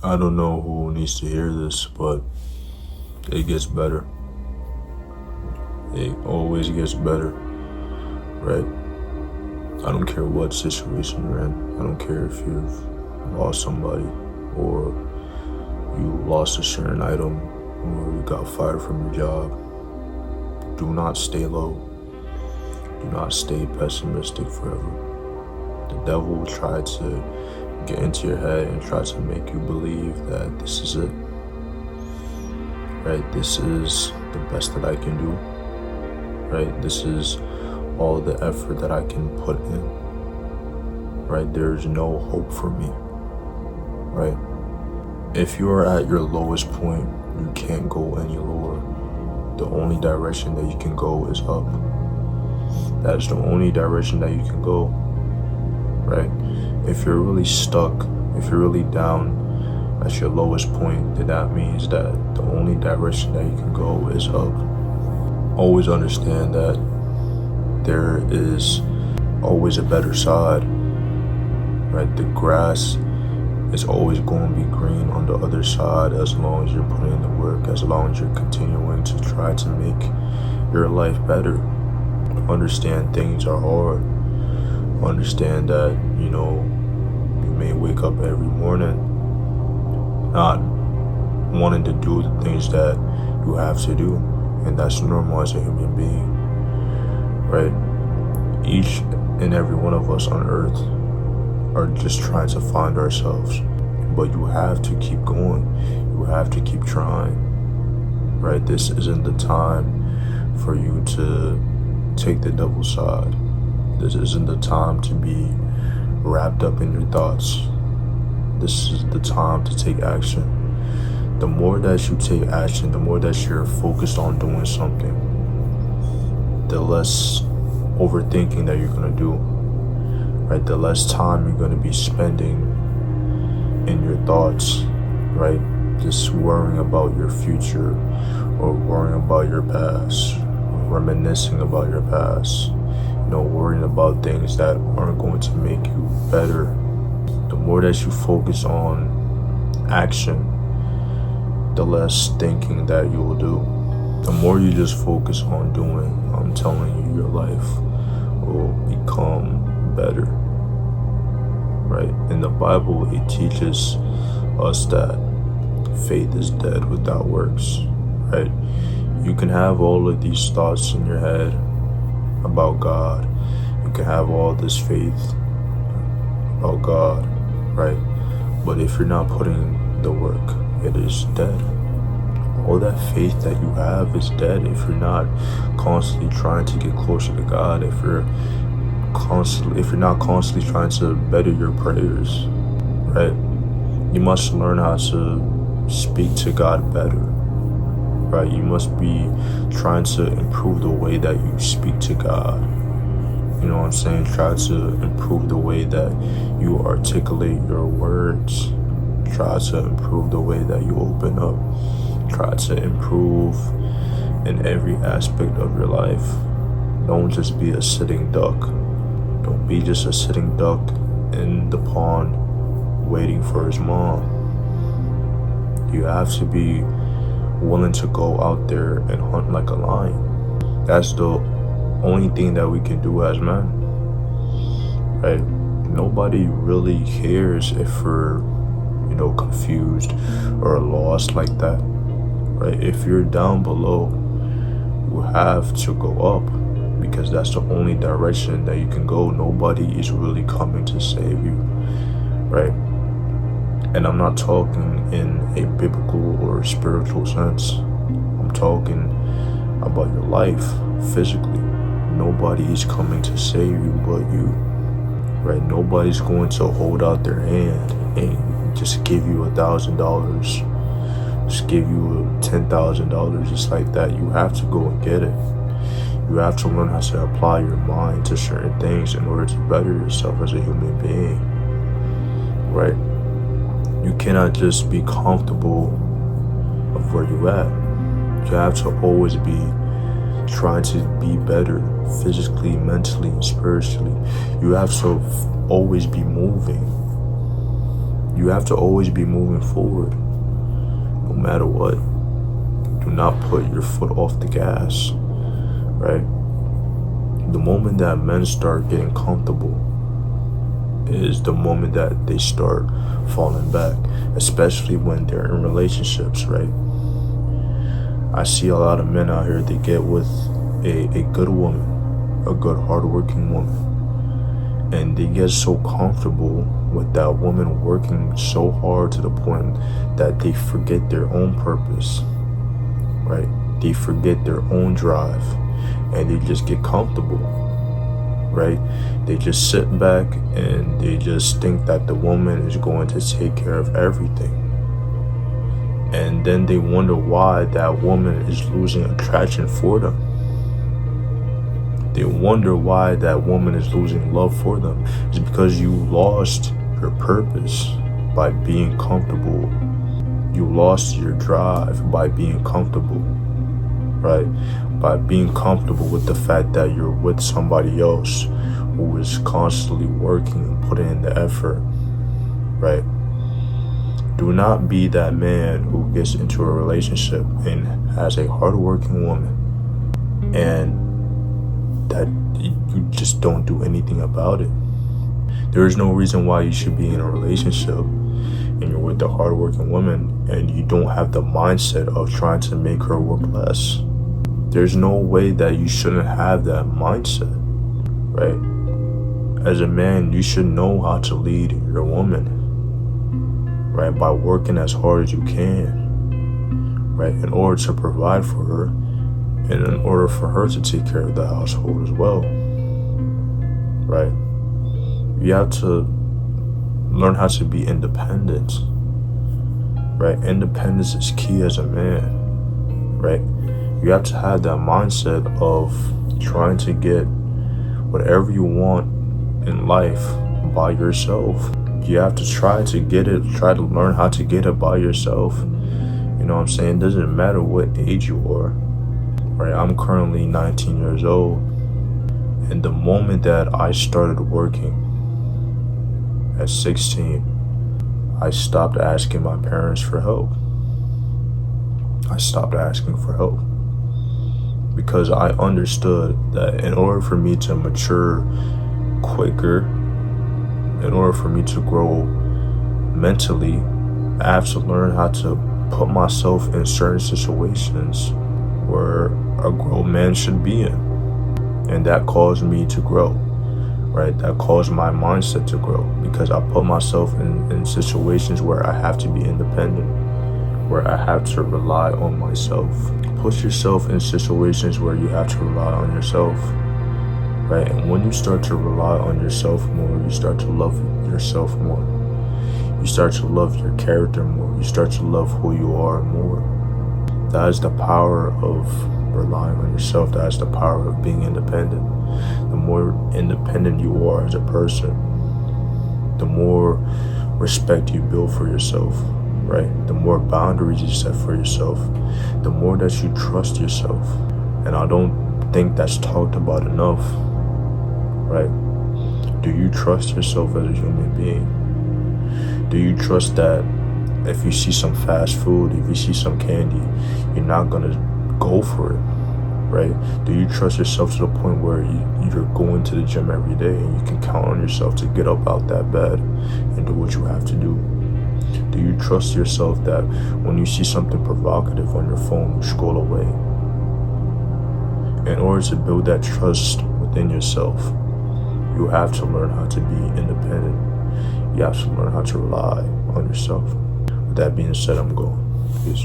I don't know who needs to hear this, but it gets better. It always gets better, right? I don't care what situation you're in. I don't care if you've lost somebody or you lost a certain item or you got fired from your job. Do not stay low. Do not stay pessimistic forever. The devil will try to get into your head and try to make you believe that this is it. Right? This is the best that I can do. Right? This is all the effort that I can put in. Right? There's no hope for me. Right? If you are at your lowest point, you can't go any lower. The only direction that you can go is up. That is the only direction that you can go. Right? If you're really stuck, if you're really down at your lowest point, then that means that the only direction that you can go is up. Always understand that there is always a better side, right? The grass is always going to be green on the other side as long as you're putting in the work, as long as you're continuing to try to make your life better. Understand things are hard. Understand that, you may wake up every morning not wanting to do the things that you have to do, and that's normal as a human being, right? Each and every one of us on earth are just trying to find ourselves, but you have to keep going. You have to keep trying, right? This isn't the time for you to take the double side. This isn't the time to be wrapped up in your thoughts. This is the time to take action. The more that you take action, the more that you're focused on doing something, the less overthinking that you're going to do, right? The less time you're going to be spending in your thoughts, right? Just worrying about your future or worrying about your past, reminiscing about your past, worrying about things that aren't going to make you better. The more that you focus on action, the less thinking that you will do. The more you just focus on doing, I'm telling you, your life will become better, right? In the Bible, it teaches us that faith is dead without works, right? You can have all of these thoughts in your head about God. You can have all this faith about God, right? But if you're not putting the work, it is dead. All that faith that you have is dead if you're not constantly trying to get closer to God, if you're not constantly trying to better your prayers, right? You must learn how to speak to God better, right? You must be trying to improve the way that you speak to God. You know what I'm saying? Try to improve the way that you articulate your words. Try to improve the way that you open up. Try to improve in every aspect of your life. Don't just be a sitting duck. Don't be just a sitting duck in the pond waiting for his mom. You have to be willing to go out there and hunt like a lion. That's the only thing that we can do as men, right? Nobody really cares if we're, confused or lost like that, right? If you're down below, you have to go up because that's the only direction that you can go. Nobody is really coming to save you, right? And I'm not talking in a biblical or spiritual sense. I'm talking about your life physically. Nobody is coming to save you but you, right? Nobody's going to hold out their hand and just give you $1,000, just give you $10,000 just like that. You have to go and get it. You have to learn how to apply your mind to certain things in order to better yourself as a human being, right? You cannot just be comfortable of where you're at. You have to always be trying to be better physically, mentally, and spiritually. You have to always be moving. You have to always be moving forward, no matter what. Do not put your foot off the gas, right? The moment that men start getting comfortable is the moment that they start falling back, especially when they're in relationships, right? I see a lot of men out here, they get with a good woman, a good hardworking woman, and they get so comfortable with that woman working so hard to the point that they forget their own purpose, right? They forget their own drive, and they just get comfortable, right? They just sit back and they just think that the woman is going to take care of everything. And then they wonder why that woman is losing attraction for them. They wonder why that woman is losing love for them. It's because you lost your purpose by being comfortable. You lost your drive by being comfortable, right? By being comfortable with the fact that you're with somebody else who is constantly working and putting in the effort, right? Do not be that man who gets into a relationship and has a hardworking woman and that you just don't do anything about it. There is no reason why you should be in a relationship and you're with a hardworking woman and you don't have the mindset of trying to make her work less. There's no way that you shouldn't have that mindset, right? As a man, you should know how to lead your woman, right? By working as hard as you can, right? In order to provide for her and in order for her to take care of the household as well, right? You have to learn how to be independent, right? Independence is key as a man, right? You have to have that mindset of trying to get whatever you want in life by yourself. You have to try to get it, try to learn how to get it by yourself. You know what I'm saying? It doesn't matter what age you are, right? I'm currently 19 years old. And the moment that I started working at 16, I stopped asking my parents for help. I stopped asking for help because I understood that in order for me to mature quicker, in order for me to grow mentally, I have to learn how to put myself in certain situations where a grown man should be in. And that caused me to grow, right? That caused my mindset to grow because I put myself in situations where I have to be independent, where I have to rely on myself. Put yourself in situations where you have to rely on yourself, right? And when you start to rely on yourself more, you start to love yourself more. You start to love your character more. You start to love who you are more. That is the power of relying on yourself. That is the power of being independent. The more independent you are as a person, the more respect you build for yourself, right? The more boundaries you set for yourself, the more that you trust yourself. And I don't think that's talked about enough, right? Do you trust yourself as a human being? Do you trust that if you see some fast food, if you see some candy, you're not gonna go for it, right? Do you trust yourself to the point where you're going to the gym every day and you can count on yourself to get up out that bed and do what you have to do? Do you trust yourself that when you see something provocative on your phone, you scroll away? In order to build that trust within yourself, you have to learn how to be independent. You have to learn how to rely on yourself. With that being said, I'm going. Peace.